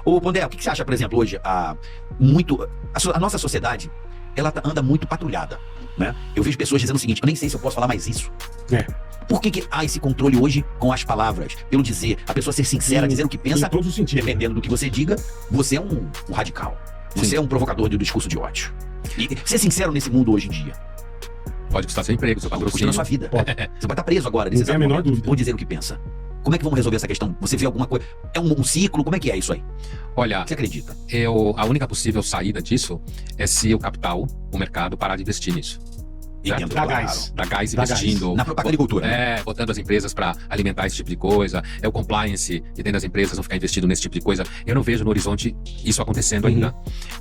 Ô, Pondé, o que você acha, por exemplo, hoje, a nossa sociedade, ela anda muito patrulhada, né? Eu vejo pessoas dizendo o seguinte, eu nem sei se eu posso falar mais isso. Por que há esse controle hoje com as palavras? Pelo dizer, a pessoa ser sincera, dizer o que pensa, em todos os sentidos, dependendo do que você diga, você é um radical. Você é um provocador do discurso de ódio. E ser sincero nesse mundo hoje em dia pode custar seu emprego, seu patrocínio. na sua vida. Você vai estar preso agora, não tem a menor dúvida, por dizer o que pensa. Como é que vamos resolver essa questão? Você vê alguma coisa? É um ciclo? Como é que é isso aí? Olha, você acredita? A única possível saída disso é se o capital, o mercado, parar de investir nisso. Da gás investindo na própria agricultura, botando as empresas para alimentar esse tipo de coisa, o compliance que tem das empresas não ficar investindo nesse tipo de coisa. Eu não vejo no horizonte isso acontecendo ainda. Você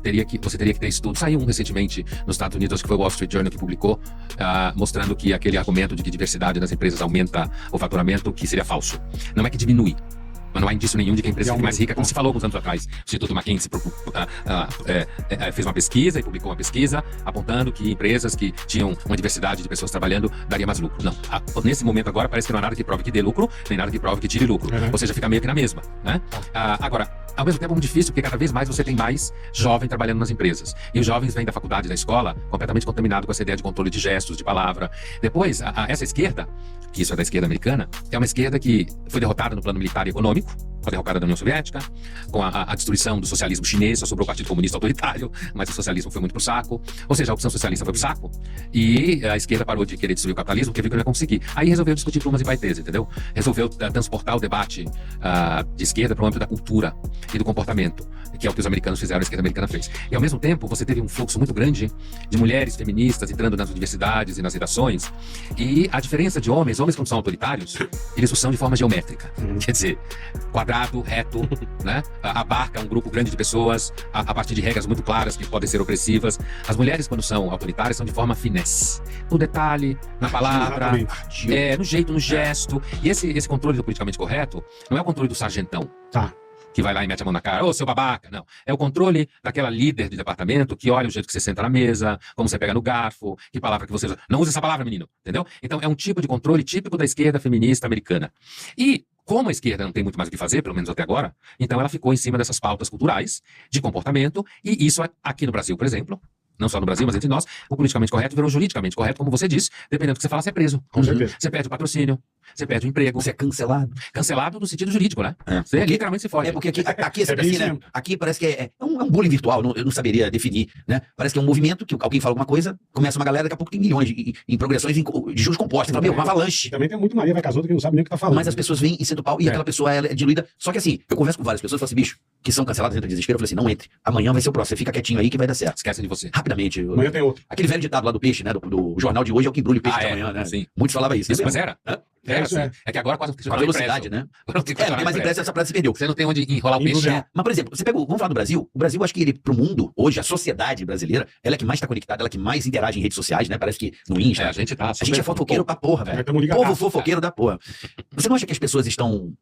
teria que ter estudo. Saiu recentemente nos Estados Unidos, acho que foi o Wall Street Journal que publicou, mostrando que aquele argumento de que diversidade das empresas aumenta o faturamento, que seria falso. Não é que diminui, mas não há indício nenhum de que a empresa fique mais rica, como se falou alguns anos atrás. O Instituto McKinsey fez uma pesquisa e publicou uma pesquisa apontando que empresas que tinham uma diversidade de pessoas trabalhando daria mais lucro. Não. Nesse momento agora parece que não há nada que prove que dê lucro, nem nada que prove que tire lucro. Ou seja, fica meio que na mesma, né? Agora, ao mesmo tempo é muito difícil, porque cada vez mais você tem mais jovem trabalhando nas empresas. E os jovens vêm da faculdade, da escola, completamente contaminados com essa ideia de controle de gestos, de palavra. Depois, essa esquerda, que isso é da esquerda americana, é uma esquerda que foi derrotada no plano militar e econômico, com a derrocada da União Soviética, com a destruição do socialismo chinês, só sobrou o Partido Comunista autoritário, mas o socialismo foi muito pro saco. Ou seja, a opção socialista foi pro saco, e a esquerda parou de querer destruir o capitalismo, porque viu que não ia conseguir. Aí resolveu discutir plumas e baitês, entendeu? Resolveu transportar o debate de esquerda para o âmbito da cultura e do comportamento, que é o que os americanos fizeram, a esquerda americana fez. E ao mesmo tempo, você teve um fluxo muito grande de mulheres feministas entrando nas universidades e nas redações, e a diferença de homens quando são autoritários, eles o são de forma geométrica. Quer dizer, quadrado, reto, né? Abarca um grupo grande de pessoas a partir de regras muito claras que podem ser opressivas. As mulheres, quando são autoritárias, são de forma finesse. No detalhe, na palavra, no jeito, no gesto. E esse controle do politicamente correto não é o controle do sargentão. Que vai lá e mete a mão na cara, ô, seu babaca, não. É o controle daquela líder de departamento que olha o jeito que você senta na mesa, como você pega no garfo, que palavra que você usa. Não use essa palavra, menino, entendeu? Então é um tipo de controle típico da esquerda feminista americana. E como a esquerda não tem muito mais o que fazer, pelo menos até agora, então ela ficou em cima dessas pautas culturais, de comportamento, e isso aqui no Brasil, por exemplo, não só no Brasil, mas entre nós, o politicamente correto virou juridicamente correto, como você disse, dependendo do que você fala, você é preso. Você perde o patrocínio, você perde o emprego. Você é cancelado. Cancelado no sentido jurídico, né? Você literalmente se foge. É porque aqui é assim, né? Aqui parece que é um bullying virtual, eu não saberia definir, né? Parece que é um movimento que alguém fala alguma coisa, começa uma galera, daqui a pouco tem milhões em progressões de juros compostos. Fala, uma avalanche. Também tem muito Maria vai casar que não sabe nem o que tá falando. Mas as pessoas vêm e sentam o pau e aquela pessoa é diluída. Só que assim, eu converso com várias pessoas e falo assim, bicho, que são canceladas dentro do desespero, eu falei assim, não entre. Amanhã vai ser o próximo, você fica quietinho aí que vai dar certo. Esquecem de você. Rapidamente. Amanhã tem outro. Aquele velho ditado lá do peixe, né? Do jornal de hoje é o que embrulha o peixe de amanhã, né? Sim. Muitos falavam isso. Mas era. Era assim. É que agora quase com a velocidade, né? Mas impressa essa frase se perdeu. Você não tem onde enrolar o peixe. Mas, por exemplo, vamos falar do Brasil. O Brasil, acho que ele, pro mundo, hoje, a sociedade brasileira, ela é que mais tá conectada, ela é que mais interage em redes sociais, né? Parece que no Insta. A gente é fofoqueiro pra porra, velho. Povo fofoqueiro da porra. Você não acha que as pessoas estão.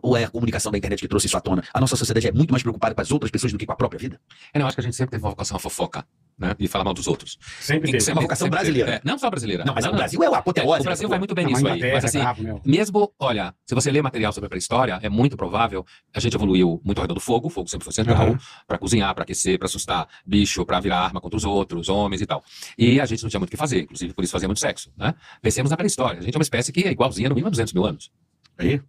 Ou é a comunicação da internet que trouxe isso à tona? A nossa sociedade é muito mais preocupada com as outras pessoas do que com a própria vida? Eu acho que a gente sempre teve uma vocação à fofoca, né? E falar mal dos outros. Sempre teve. É uma vocação brasileira. Não só brasileira. Não, mas o Brasil é a apoteose. O Brasil vai muito bem nisso aí. Mas assim, mesmo, olha, se você ler material sobre a pré-história, é muito provável, a gente evoluiu muito ao redor do fogo, o fogo sempre foi central, pra cozinhar, pra aquecer, pra assustar bicho, pra virar arma contra os outros, homens e tal. E a gente não tinha muito o que fazer, inclusive por isso fazia muito sexo, né? Pensemos na pré-história. A gente é uma espécie que é igualzinha no mínimo a 200 mil anos. Aí?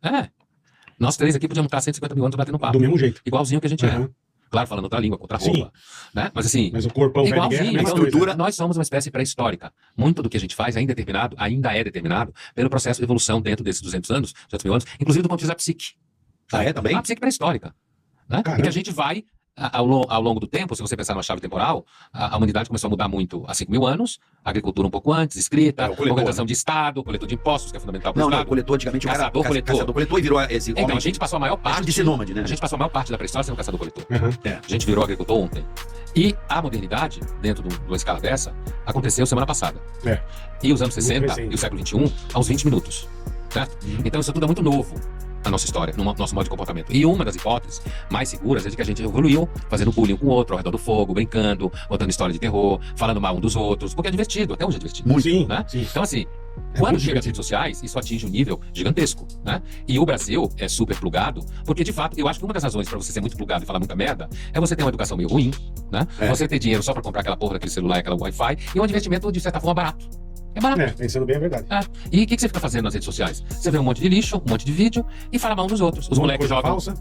Nós três aqui podíamos estar 150 mil anos batendo papo. Do mesmo jeito. Igualzinho que a gente é. Claro, falando outra língua, contra a roupa. Né? Mas assim, mas o corpão igualzinho, a estrutura, nós somos uma espécie pré-histórica. Muito do que a gente faz ainda é determinado pelo processo de evolução dentro desses 200 anos, 200 mil anos, inclusive do ponto de vista da psique. Também? A psique pré-histórica. Né? E que a gente vai, ao longo do tempo, se você pensar numa chave temporal, a humanidade começou a mudar muito há 5 mil anos, a agricultura um pouco antes, escrita, organização de Estado, coletor de impostos, que é fundamental para o Estado. Não, coletor antigamente o caçador-coletor e virou esse homem. Então, a gente passou a maior parte... de ser nômade, né? A gente passou a maior parte da pré-história sendo caçador-coletor. A gente virou agricultor ontem. E a modernidade, dentro de uma escala dessa, aconteceu semana passada. E os anos 60 e o século XXI, aos 20 minutos. Certo? Então, isso tudo é muito novo na nossa história, no nosso modo de comportamento. E uma das hipóteses mais seguras é de que a gente evoluiu fazendo bullying com o outro, ao redor do fogo, brincando, contando história de terror, falando mal um dos outros, porque é divertido, até hoje é divertido. Sim, né? Sim. Então, assim, Quando chega às redes sociais, isso atinge um nível gigantesco, né? E o Brasil é super plugado, porque de fato, eu acho que uma das razões para você ser muito plugado e falar muita merda é você ter uma educação meio ruim, né? Você ter dinheiro só para comprar aquela porra daquele celular, aquela Wi-Fi, e um investimento de certa forma barato. É barato. Pensando bem, é verdade. E o que você fica fazendo nas redes sociais? Você vê um monte de lixo, um monte de vídeo e fala mal dos outros. Os moleques jogam. Falsa.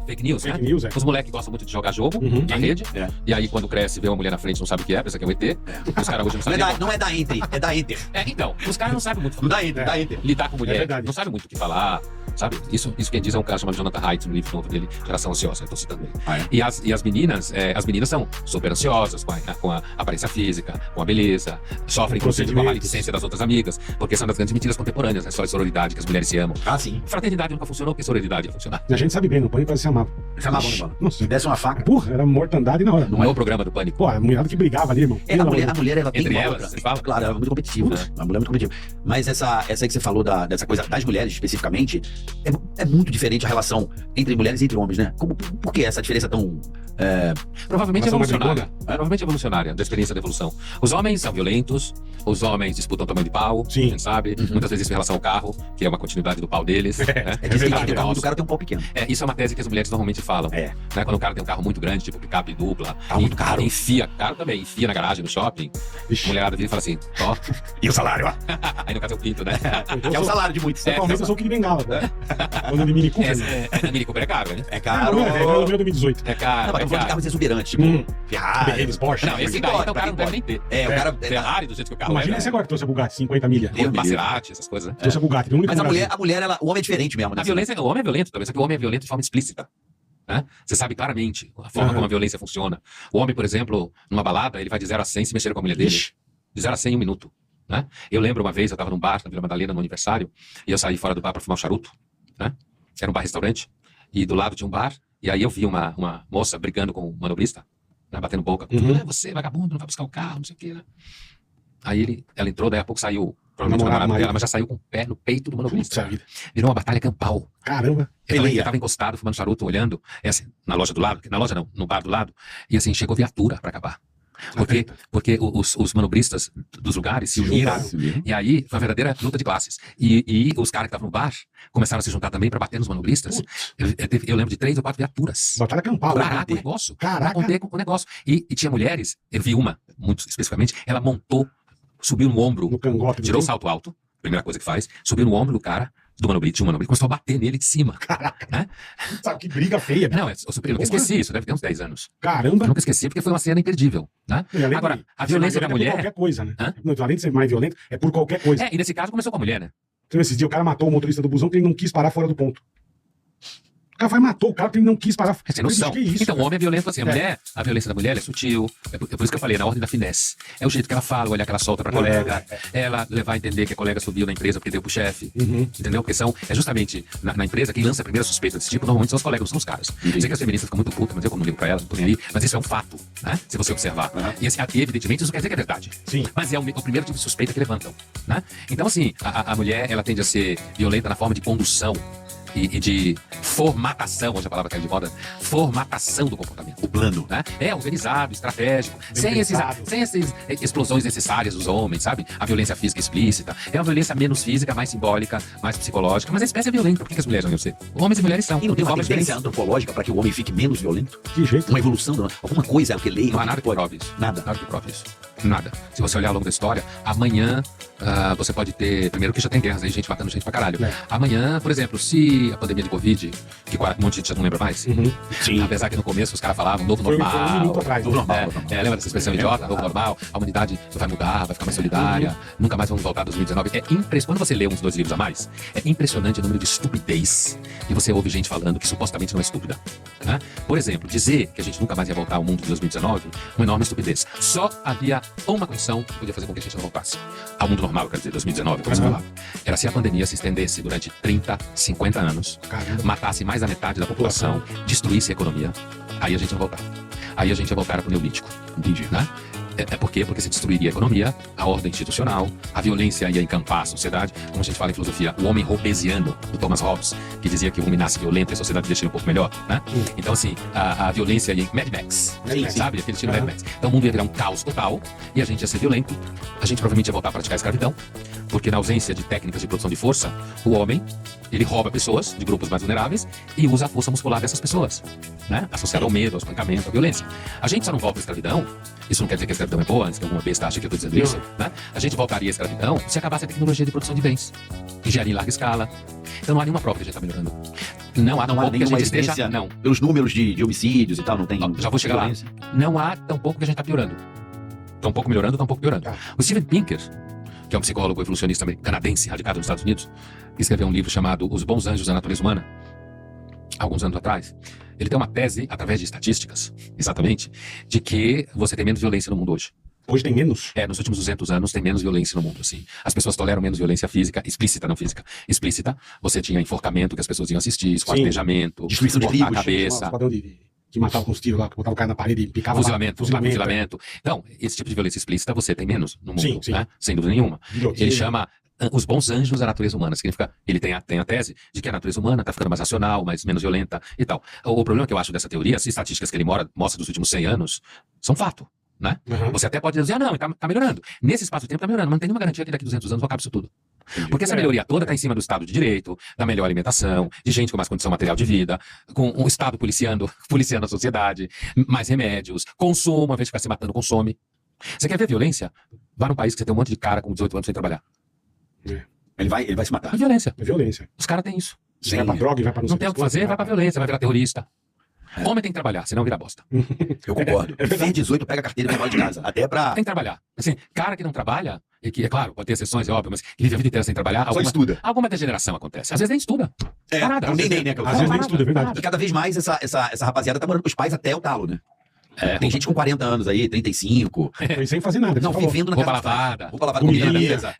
Fake news, né? News, Os moleques gostam muito de jogar jogo na rede. E aí, quando cresce, vê uma mulher na frente, não sabe o que é, pensa que é um ET. Os caras hoje não sabem. Não é da Enter, é da Enter. Então, os caras não sabem muito. Não dá Enter. Lidar com mulher, não sabem muito o que falar. Sabe? Isso quem diz é um cara chamado Jonathan Haidt, no livro novo dele, Geração Ansiosa, eu tô citando ele. E as meninas são super ansiosas com a aparência física, com a beleza, sofrem inclusive com a maledicência das outras amigas, porque são das grandes mentiras contemporâneas, né? Só a sororidade, que as mulheres se amam. Sim. Fraternidade nunca funcionou, porque sororidade ia funcionar. A gente sabe bem, no Pânico se amava. Se amava, mano. Nossa. Se desse uma faca. Porra, era mortandade na hora. Não é o programa do Pânico. Pô, a mulherada que brigava ali, irmão. A mulher, ela tem entre uma elas, outra. você fala? Claro, ela é muito competitiva, né? A mulher é muito competitiva. Mas essa aí que você falou dessa coisa das mulheres, especificamente, é muito diferente a relação entre mulheres e entre homens, né? Por que essa diferença tão... Provavelmente evolucionária. Provavelmente evolucionária, da experiência da evolução. Os homens são violentos, os homens disputam o tamanho de pau, a gente sabe. Muitas vezes isso em relação ao carro, que é uma continuidade do pau deles. Verdade, o carro do cara tem um pau pequeno. Isso é uma tese que as mulheres normalmente falam. Né? Quando o cara tem um carro muito grande, tipo picape dupla, muito caro. Enfia na garagem, no shopping, a mulherada vira e fala assim, ó. E o salário, ó? Aí no caso é o pinto, né? Que é o salário de muitos. Atualmente eu sou o Kid Bengala, né? Quando de Mini Cooper. Mini Cooper é caro, né? É caro. É o meu 2018. É caro. Não, mas eu vou de carros exuberantes, tipo Ferrari. Porsche. Não, esse daí, então o cara não deve nem ter. O cara... Ferrari, do jeito que o carro Imagina esse agora que trouxe a Bugatti, 50 milha. Maserati, essas coisas, né? Trouxe a Bugatti. Mas a mulher, o homem é diferente mesmo, né? O homem é violento também, só que o homem é violento de forma explícita. Né? Você sabe claramente a forma como a violência funciona. O homem, por exemplo, numa balada, ele vai de 0 a 100 se mexer com a mulher dele. De 0 a 100 em 1 minuto. Né? Eu lembro uma vez, eu estava num bar na Vila Madalena, no aniversário, e eu saí fora do bar para fumar um charuto. Né? Era um bar-restaurante, e do lado tinha um bar, e aí eu vi uma moça brigando com um manobrista, né? Batendo boca. Você, vagabundo, não vai buscar o carro, não sei o quê. Né? Aí ela entrou, daí a pouco saiu, provavelmente o namorado dela, mas já saiu com o pé no peito do manobrista. Virou uma batalha campal. Caramba. Eu tava encostado, fumando charuto, olhando, assim, na loja do lado, na loja não, no bar do lado, e assim, chegou viatura para acabar. Porque os manobristas dos lugares se uniram. E aí foi uma verdadeira luta de classes. E os caras que estavam no bar começaram a se juntar também para bater nos manobristas. Eu lembro de 3 ou 4 viaturas. Batalha campal. Caraca, o negócio. Caraca. O negócio. E tinha mulheres, eu vi uma, muito especificamente, ela montou, subiu no ombro, no cangote, tirou o salto alto, primeira coisa que faz, subiu no ombro do cara, do manobrista, começou a bater nele de cima. Caraca. Né? Sabe que briga feia. Não, eu nunca esqueci isso, deve ter uns 10 anos. Caramba. Eu nunca esqueci, porque foi uma cena imperdível. Né? Agora, a violência da mulher... É por qualquer coisa, né? Além de ser mais violento, é por qualquer coisa. E nesse caso começou com a mulher, né? Então, esse dia o cara matou o motorista do busão porque ele não quis parar fora do ponto. O cara matou o cara porque ele não quis parar. Sem noção. Então, o homem é violento assim. A violência da mulher é sutil. É por isso que eu falei, na ordem da finesse. É o jeito que ela fala, o olhar que ela solta pra colega. Ela levar a entender que a colega subiu na empresa porque deu pro chefe. Entendeu? Porque é justamente na empresa quem lança a primeira suspeita desse tipo, normalmente são os colegas, não são os caras. Eu sei que as feministas ficam muito putas, mas eu como não ligo pra elas, não tô nem aí. Mas isso é um fato, né? Se você observar. E evidentemente isso quer dizer que é verdade. Sim. Mas é o primeiro tipo de suspeita que levantam, né? Então, assim, a mulher, ela tende a ser violenta na forma de condução e de formatação, hoje a palavra caiu de moda, formatação do comportamento. O plano. Né? É organizado, estratégico, sem essas explosões necessárias dos homens, sabe? A violência física explícita. É uma violência menos física, mais simbólica, mais psicológica, mas a espécie é violenta. Por que as mulheres não iam ser? Homens e mulheres são. E não tem uma tendência antropológica para que o homem fique menos violento? Que jeito? Uma evolução, alguma coisa que leia. Não há nada que prove isso. Nada que prove isso. Nada. Se você olhar ao longo da história, amanhã você pode ter... Primeiro que já tem guerras aí, gente matando gente pra caralho. Amanhã, por exemplo, se a pandemia de Covid, que um monte de gente já não lembra mais, Sim. Apesar que no começo os caras falavam novo normal. Foi um minuto atrás. Novo normal. Lembra dessa expressão idiota? Novo normal. A humanidade vai mudar, vai ficar mais solidária. Nunca mais vamos voltar a 2019. Quando você lê uns 2 livros a mais, é impressionante o número de estupidez que você ouve gente falando que supostamente não é estúpida. Né? Por exemplo, dizer que a gente nunca mais ia voltar ao mundo de 2019, uma enorme estupidez. Só havia uma condição que podia fazer com que a gente não voltasse ao mundo normal, quer dizer, 2019, como você falava. Era se a pandemia se estendesse durante 30, 50 anos, matasse mais da metade da população, destruísse a economia, aí a gente não voltava. Aí a gente ia voltar para o Neolítico. Entendi. Né? Por quê? Porque se destruiria a economia, a ordem institucional, a violência ia encampar a sociedade. Como a gente fala em filosofia, o homem hobbesiano, do Thomas Hobbes, que dizia que o homem nasce violento e a sociedade deixa ele um pouco melhor, né? Então, assim, a violência ia... Mad Max, sabe? Aquele estilo Mad Max. Então, o mundo ia virar um caos total e a gente ia ser violento, a gente provavelmente ia voltar a praticar a escravidão, Porque na ausência de técnicas de produção de força, o homem, ele rouba pessoas de grupos mais vulneráveis e usa a força muscular dessas pessoas, né? Associada ao medo, ao espancamento, à violência. A gente só não volta à escravidão, isso não quer dizer que a escravidão é boa, antes que alguma besta ache que eu estou dizendo isso, né? A gente voltaria à escravidão se acabasse a tecnologia de produção de bens, engenharia em larga escala. Então não há nenhuma prova que a gente está melhorando. Não há tão pouco que a gente esteja... Não. Pelos números de homicídios e tal, não tem... Já vou chegar lá. Não há tão pouco que a gente está piorando. Tão pouco melhorando, tão pouco piorando. O Steven Pinker, que é um psicólogo evolucionista canadense, radicado nos Estados Unidos, que escreveu um livro chamado Os Bons Anjos da Natureza Humana, alguns anos atrás, ele tem uma tese, através de estatísticas, exatamente, de que você tem menos violência no mundo hoje. Hoje tem menos? Nos últimos 200 anos tem menos violência no mundo, assim. As pessoas toleram menos violência física, explícita, não física. Explícita, você tinha enforcamento que as pessoas iam assistir, esquartejamento, destruição de cortar tribos, a cabeça. Que matava com os tiros lá, que botava o cara na parede e picava Fuzilamento. Então, esse tipo de violência explícita você tem menos no mundo, sim. Né? Sem dúvida nenhuma. Guilhotina. Ele chama os bons anjos da natureza humana. Significa, ele tem a tese de que a natureza humana está ficando mais racional, menos violenta e tal. O problema que eu acho dessa teoria, as estatísticas que ele mostra dos últimos 100 anos, são fato. Né? Uhum. Você até pode dizer, não, tá melhorando. Nesse espaço de tempo tá melhorando, mas não tem nenhuma garantia que daqui a 200 anos acabe isso tudo. Porque essa melhoria toda está em cima do Estado de Direito, da melhor alimentação, de gente com mais condição material de vida, com um Estado policiando a sociedade, mais remédios, consumo, ao invés de ficar se matando, consome. Você quer ver violência? Vá num país que você tem um monte de cara com 18 anos sem trabalhar. Ele vai se matar. É violência. É violência. Os caras têm isso. Vai pra droga e vai pra não tem o que fazer, vai pra violência, vai virar terrorista. Homem tem que trabalhar, senão vira bosta. Eu concordo. Fez 18, pega a carteira e vai embora de casa. Até pra... Tem que trabalhar. Assim, cara que não trabalha, e que, é claro, pode ter exceções, é óbvio, mas que vive a vida inteira sem trabalhar, só estuda. Alguma degeneração acontece. Às vezes nem estuda. Parada. Nem, né? Às vezes nem estuda, é verdade. E cada vez mais essa rapaziada tá morando com os pais até o talo, né? Tem gente com 40 anos aí, 35. Sem fazer nada. Não, vivendo na roupa casa. lavada. Roupa lavada, comida na mesa.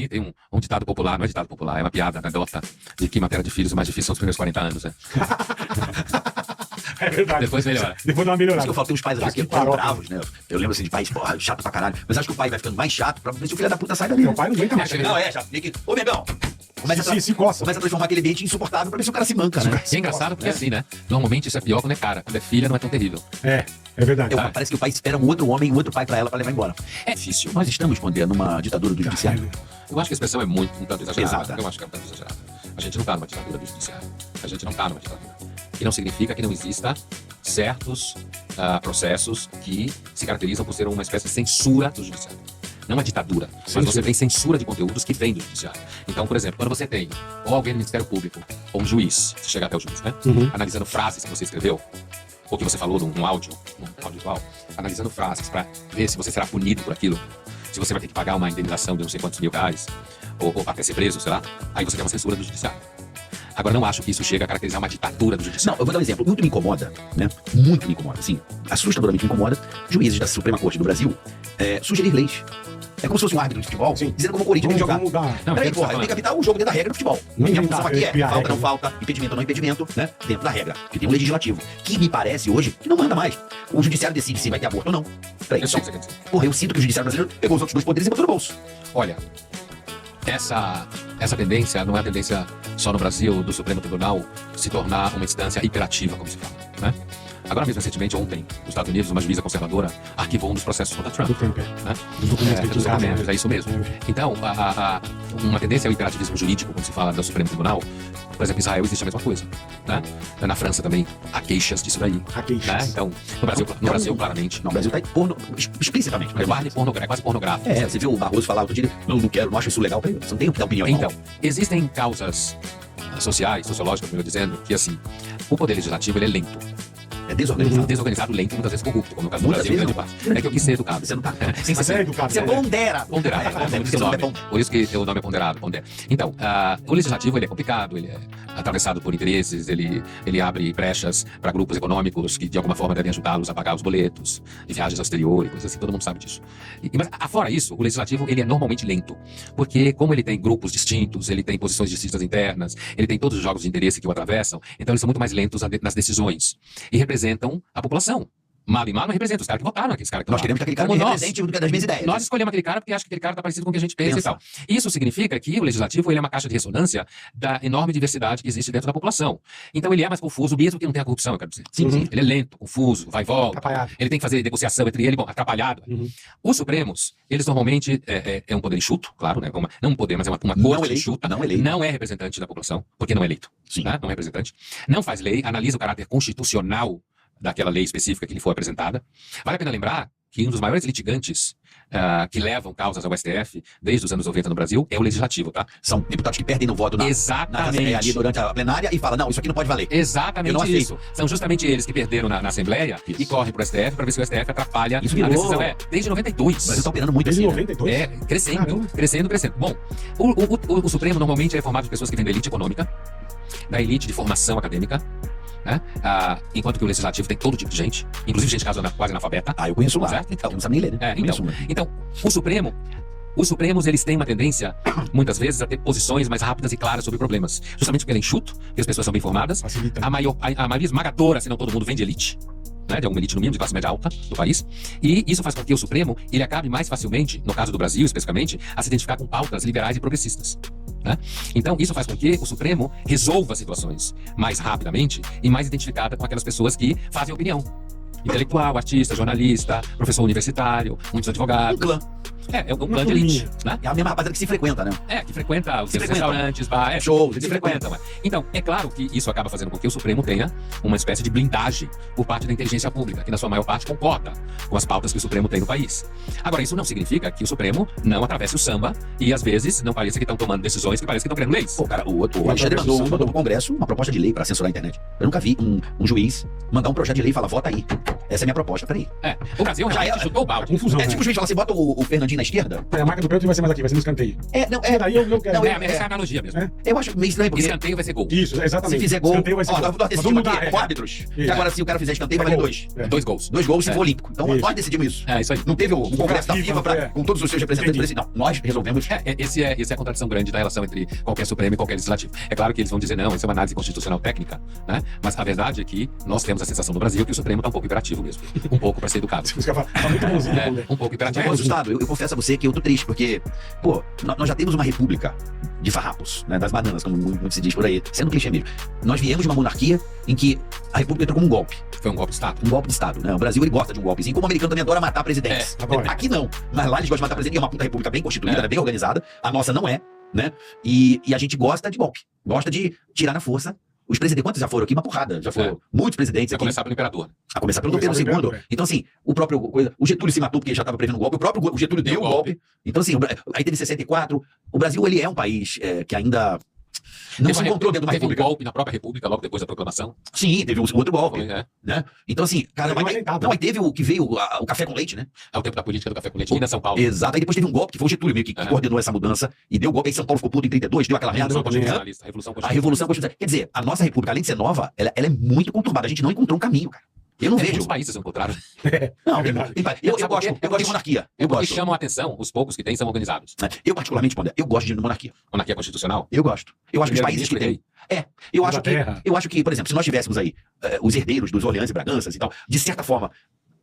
Tem um ditado popular, não é ditado popular, é uma piada anedota de que em matéria de filhos o mais difícil são os primeiros 40 anos, né? É verdade. Depois melhora. Depois dá uma melhorada. Por isso que eu falo, tem uns pais às vezes que ficam bravos, né? Eu lembro assim de pais, porra, chato pra caralho. Mas acho que o pai vai ficando mais chato pra ver se o filho da puta sai dali. Meu pai não aguenta mais. Não, chato. Ô, Megão. Começa a transformar aquele ambiente insuportável pra ver se o cara se manca, né? E é engraçado porque assim, né? Normalmente isso é pior quando é cara. Quando é filha, não é tão terrível. É verdade. Parece que o pai espera um outro homem, um outro pai pra ela pra levar embora. É difícil. Nós estamos, Pondé, numa ditadura do judiciário. Eu acho que a expressão é um tanto exagerada. Exato. Eu acho que é um tanto exagerada. A gente não tá numa ditadura do judiciário. A gente não tá numa ditadura. E não significa que não exista certos processos que se caracterizam por ser uma espécie de censura do judiciário. Não uma ditadura, mas você tem censura de conteúdos que vem do judiciário. Então, por exemplo, quando você tem ou alguém do Ministério Público, ou um juiz, se chegar até o juiz, né? Analisando frases que você escreveu, ou que você falou num audiovisual, analisando frases para ver se você será punido por aquilo, se você vai ter que pagar uma indenização de não sei quantos mil reais, ou até ser preso, sei lá, aí você tem uma censura do judiciário. Agora, não acho que isso chega a caracterizar uma ditadura do judiciário. Não, eu vou dar um exemplo. Muito me incomoda, né? Muito me incomoda, assim, assustadoramente me incomoda, juízes da Suprema Corte do Brasil sugerir leis. É como se fosse um árbitro de futebol, dizendo como o Corinthians tem que jogar. Vamos mudar. Não, peraí, porra, eu tenho que apitar o jogo dentro da regra do futebol. Minha função aqui é falta, não falta, impedimento ou não impedimento, né? Dentro da regra. Porque tem um legislativo. Que me parece hoje que não manda mais. O judiciário decide se vai ter aborto ou não. Peraí, porra, eu sinto que o judiciário brasileiro pegou os outros dois poderes e botou no bolso. Olha, essa tendência não é a tendência só no Brasil, do Supremo Tribunal se tornar uma instância hiperativa, como se fala, né? Agora mesmo, recentemente, ontem, nos Estados Unidos, uma juíza conservadora arquivou um dos processos contra Trump. Né? Dos documentos, é isso mesmo. Então, uma tendência ao imperativismo jurídico, como se fala do Supremo Tribunal, por exemplo, em Israel existe a mesma coisa. Né? Na França também há queixas disso daí. Há queixas. Né? Então, no Brasil, claramente. Não, o Brasil está explicitamente. É quase pornográfico. Você viu o Barroso falar outro dia, não quero, não acho isso legal. Você não tem o que dar opinião. Então, existem causas sociais, sociológicas, melhor dizendo, que assim, o poder legislativo ele é lento. É desorganizado. Desorganizado, lento e muitas vezes corrupto, como no caso do Brasil, grande parte. É que eu quis ser educado. Você não tá. Você é educado. Você pondera. Por isso que o nome é ponderado. Então, o legislativo ele é complicado, ele é atravessado por interesses, ele abre brechas para grupos econômicos que de alguma forma devem ajudá-los a pagar os boletos de viagens ao exterior e coisas assim, todo mundo sabe disso. Mas, fora isso, o legislativo ele é normalmente lento, porque como ele tem grupos distintos, ele tem posições distintas internas, ele tem todos os jogos de interesse que o atravessam, então eles são muito mais lentos nas decisões. E representam a população, Mal e mal não representa os caras que votaram, aqueles caras que Nós queremos que aquele cara represente das minhas ideias. Nós escolhemos aquele cara porque acha que aquele cara está parecido com o que a gente pensa e tal. Isso significa que o legislativo ele é uma caixa de ressonância da enorme diversidade que existe dentro da população. Então ele é mais confuso, mesmo que não tenha corrupção, eu quero dizer. Sim, sim. Ele é lento, confuso, vai e volta. Atrapalhado. Ele tem que fazer negociação entre ele, bom, atrapalhado. Os Supremos, eles normalmente é um poder enxuto, claro, né? Não um poder, mas é uma corte enxuta. Não é representante da população, porque não é eleito. Sim. Né? Não é representante. Não faz lei, analisa o caráter constitucional daquela lei específica que lhe foi apresentada. Vale a pena lembrar que um dos maiores litigantes que levam causas ao STF desde os anos 90 no Brasil é o Legislativo, tá? São deputados que perdem no voto ali durante a plenária e falam, não, isso aqui não pode valer. Exatamente isso. São justamente eles que perderam na Assembleia e correm pro STF para ver se o STF atrapalha isso a decisão. Desde 92. Mas eles estão operando muito desde assim, 92? né? Crescendo. Bom, o Supremo normalmente é formado de pessoas que vêm da elite econômica, da elite de formação acadêmica, né? Enquanto que o Legislativo tem todo tipo de gente, inclusive gente quase analfabeta. Eu conheço lá. Certo? Então, não sabe nem ler, né? Então, os Supremos, eles têm uma tendência, muitas vezes, a ter posições mais rápidas e claras sobre problemas. Justamente porque ele é enxuto, porque as pessoas são bem formadas. Facilita. A maioria esmagadora, se não todo mundo, vem de elite. Né, de alguma elite no mínimo, de classe média alta do país. E isso faz com que o Supremo ele acabe mais facilmente, no caso do Brasil especificamente, a se identificar com pautas liberais e progressistas. Né? Então, isso faz com que o Supremo resolva situações mais rapidamente e mais identificada com aquelas pessoas que fazem opinião. Intelectual, artista, jornalista, professor universitário, muitos advogados. Um clã. É um clã de elite. Né? É a mesma rapaziada que se frequenta, né? Que frequenta os restaurantes, bar, shows, se frequentam. Então, é claro que isso acaba fazendo com que o Supremo tenha uma espécie de blindagem por parte da inteligência pública, que na sua maior parte concorda com as pautas que o Supremo tem no país. Agora, isso não significa que o Supremo não atravesse o samba e, às vezes, não pareça que estão tomando decisões que parece que estão criando leis. Pô, cara, o Alexandre mandou pro Congresso uma proposta de lei para censurar a internet. Eu nunca vi um juiz mandar um projeto de lei e falar, vota aí. Essa é a minha proposta, peraí. O Brasil realmente chutou o balde. Confusão, tipo o juiz fala assim, bota o Fernandinho na esquerda. A marca do pênalti vai ser mais aqui, vai ser no escanteio. Daí eu quero. Essa é a analogia mesmo. Eu acho meio estranho, porque escanteio vai ser gol. Isso, exatamente. Se fizer gol, escanteio vai ser gol. Nós decidimos aqui, com árbitros. Que agora, se o cara fizer escanteio, vai valer 2. 2 gols. 2 gols se for olímpico. Então, nós decidimos isso. Isso aí. Não teve o Congresso da FIFA com todos os seus representantes. Não, nós resolvemos. Esse é a contradição grande da relação entre qualquer Supremo e qualquer Legislativo. É claro que eles vão dizer, não, isso é uma análise constitucional técnica, né? Mas a verdade é que nós temos a sensação no Brasil que o Supremo está um pouco hiperativo mesmo. Um pouco para ser educado. Um pouco hiperativo. Resultado, eu confesso a você que eu tô triste, porque, pô, nós já temos uma república de farrapos, né, das bananas, como muito se diz por aí, sendo clichê mesmo. Nós viemos de uma monarquia em que a república entrou como um golpe. Foi um golpe de Estado. Um golpe de Estado, né? O Brasil, ele gosta de um golpezinho, como o americano também adora matar presidentes. Aqui não, mas lá eles gostam de matar presidente, é uma puta república bem constituída, bem organizada. A nossa não é, né? E a gente gosta de golpe, gosta de tirar na força. Os presidentes, quantos já foram aqui? Uma porrada. Já foram muitos presidentes aqui. A começar pelo imperador. A começar pelo Dom Pedro II. Então, assim, o Getúlio se matou porque já estava prevendo o golpe. O próprio Getúlio deu o golpe. Então, assim, aí teve 64. O Brasil, ele é um país que ainda não se encontrou dentro de uma república. Teve um golpe na própria república logo depois da proclamação. Sim, teve um outro golpe. Né? Então, assim, cara, aí teve o que veio, o café com leite, né? É o tempo da política do café com leite, ainda São Paulo. Exato, aí depois teve um golpe, que foi o Getúlio meio que coordenou essa mudança e deu o golpe. Aí São Paulo ficou puto em 32, deu aquela merda. A Revolução Constitucionalista. Quer dizer, a nossa república, além de ser nova, ela é muito conturbada. A gente não encontrou um caminho, cara. Eu não vejo. Os países encontraram. Não, eu gosto de monarquia. Porque chamam a atenção, os poucos que têm são organizados. Eu, particularmente, eu gosto de monarquia. Monarquia constitucional? Eu gosto. Eu acho que os países que têm. Eu acho que, por exemplo, se nós tivéssemos aí os herdeiros dos Orleans e Braganças e tal, de certa forma,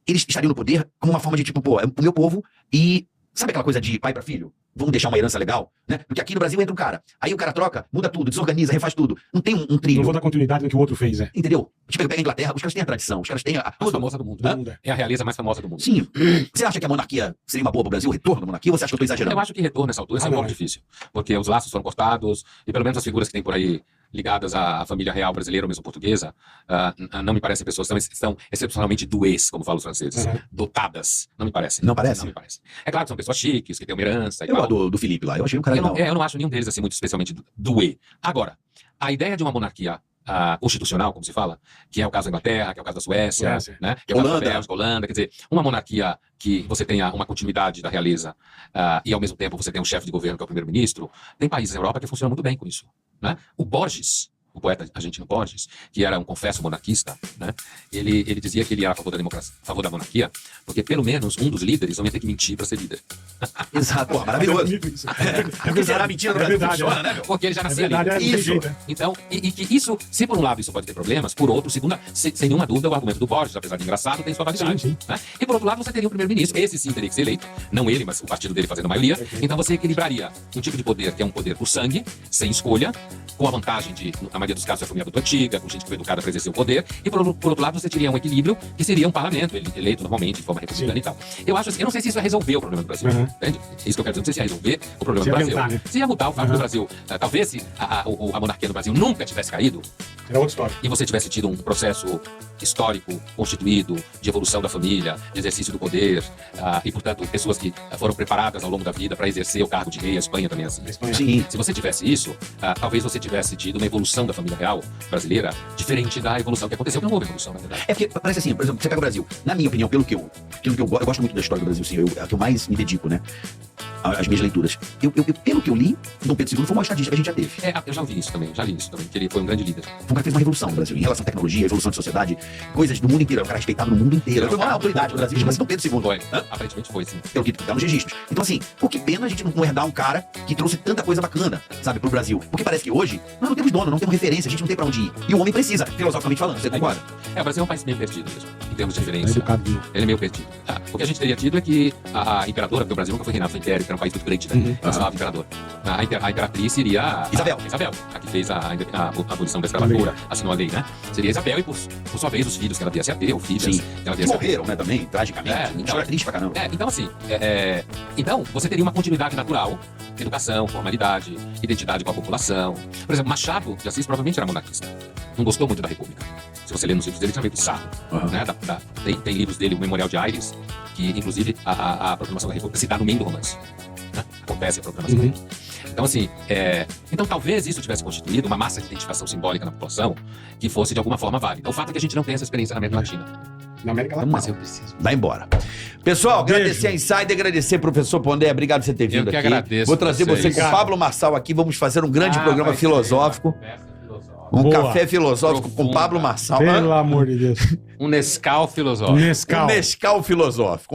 eles estariam no poder como uma forma de tipo, pô, é o meu povo e. Sabe aquela coisa de pai para filho? Vamos deixar uma herança legal, né? Porque aqui no Brasil entra um cara, aí o cara troca, muda tudo, desorganiza, refaz tudo. Não tem um trilho. Não vou dar continuidade no que o outro fez, Entendeu? Tipo, pega a Inglaterra, os caras têm a tradição, os caras têm a... mais famosa do mundo. É a realeza mais famosa do mundo. Sim. Você acha que a monarquia seria uma boa pro Brasil, o retorno da monarquia, ou você acha que eu tô exagerando? Eu acho que retorno nessa altura é um pouco difícil. Porque os laços foram cortados, e pelo menos as figuras que tem por aí ligadas à família real brasileira ou mesmo portuguesa, não me parecem pessoas que estão excepcionalmente douées, como falam os franceses, dotadas. Não me parece. Não parece? Não me parece. É claro que são pessoas chiques, que têm uma herança e tal. Eu gosto do Felipe lá, eu achei um cara legal. Eu não acho nenhum deles assim muito especialmente doué. Agora, a ideia de uma monarquia constitucional, como se fala, que é o caso da Inglaterra, que é o caso da Suécia, né? Que é o caso da Bélgica, Holanda, quer dizer, uma monarquia que você tenha uma continuidade da realeza e ao mesmo tempo você tem um chefe de governo que é o primeiro-ministro, tem países na Europa que funcionam muito bem com isso. Né? O Borges, o poeta argentino Borges, que era um confesso monarquista, né? Ele dizia que ele era a favor da democracia, a favor da monarquia, porque pelo menos um dos líderes não ia ter que mentir para ser líder. Exato, pô, maravilhoso. Porque será É mentira, verdade, funciona, né, meu? Porque ele já nascia verdade, líder. não tem jeito, né? Então, e que isso, se por um lado isso pode ter problemas, por outro, sem nenhuma dúvida, o argumento do Borges, apesar de engraçado, tem sua validade. Sim. Né? E por outro lado, você teria um primeiro-ministro, esse sim teria que ser eleito, não ele, mas o partido dele fazendo a maioria. Então você equilibraria um tipo de poder que é um poder por sangue, sem escolha, com a vantagem de, na maioria dos casos, a família muito antiga, com gente que foi educada para exercer o poder, e por outro lado você teria um equilíbrio que seria um parlamento eleito normalmente de forma republicana e tal. Eu acho assim, eu não sei se isso vai resolver o problema do Brasil, entende? É isso que eu quero dizer, não sei se ia resolver o problema do Brasil. Mudar, né? Se ia mudar o fato do Brasil, talvez se a monarquia no Brasil nunca tivesse caído, Era outra história. e você tivesse tido um processo histórico constituído de evolução da família, de exercício do poder, e portanto pessoas que foram preparadas ao longo da vida para exercer o cargo de rei, a Espanha também é assim. Sim. Se você tivesse isso, talvez você tivesse tido uma evolução da família real brasileira diferente da evolução que aconteceu, que não houve evolução, na verdade. É porque parece assim, por exemplo, você pega o Brasil, na minha opinião, pelo que eu gosto muito da história do Brasil, sim, é a que eu mais me dedico, né? As minhas leituras. Pelo que eu li, Dom Pedro II foi uma estadista que a gente já teve. Eu já ouvi isso também, que ele foi um grande líder. Foi um cara que fez uma revolução no Brasil, em relação à tecnologia, evolução de sociedade, coisas do mundo inteiro. É um cara respeitado no mundo inteiro. Ele foi uma autoridade do Brasil, chama-se Dom Pedro II. Foi, aparentemente foi, sim. Pelo que tá nos registros. Então, assim, pô, que pena a gente não herdar um cara que trouxe tanta coisa bacana, sabe, pro Brasil. Porque parece que hoje nós não temos dono, não temos referência, a gente não tem pra onde ir. E o homem precisa, filosoficamente falando, você concorda? O Brasil é um país meio perdido mesmo, em termos de É referência. educado, né? Ele é meio perdido. O que a gente teria tido é que a imperadora, porque o Brasil nunca foi reinado, foi império, que era um país muito grande, né? Ela chamava imperador. A imperatriz seria Isabel, a que fez a abolição da escravatura, assinou a lei, né? Seria Isabel e, por sua vez, os filhos que ela viesse a ter, ou filhas sim, que ela que viesse a ter. morreram, né, também, tragicamente. Uma história triste pra caramba. Então, assim, então você teria uma continuidade natural, educação, formalidade, identidade com a população. Por exemplo, Machado de Assis provavelmente era monarquista. Não gostou muito da República. Se você ler nos livros dele, ele tinha meio de sarro. Né? Tem livros dele, o Memorial de Aires, que, inclusive, a proclamação da República se dá no meio do romance. Né? Acontece a proclamação da República. Então, assim, então talvez isso tivesse constituído uma massa de identificação simbólica na população que fosse de alguma forma válida. O fato é que a gente não tem essa experiência na América Latina. Na América Vamos Latina. lá. Vai embora. Pessoal, agradecer a Insider, agradecer professor Pondé, obrigado por você ter vindo Eu que aqui. agradeço Vou trazer você vocês. com o Pablo Marçal aqui, vamos fazer um grande programa filosófico. Um Boa. café filosófico com Profunda. Pablo Marçal. Pelo amor de Deus. Um Nescau filosófico. Nescau. Um Nescau filosófico.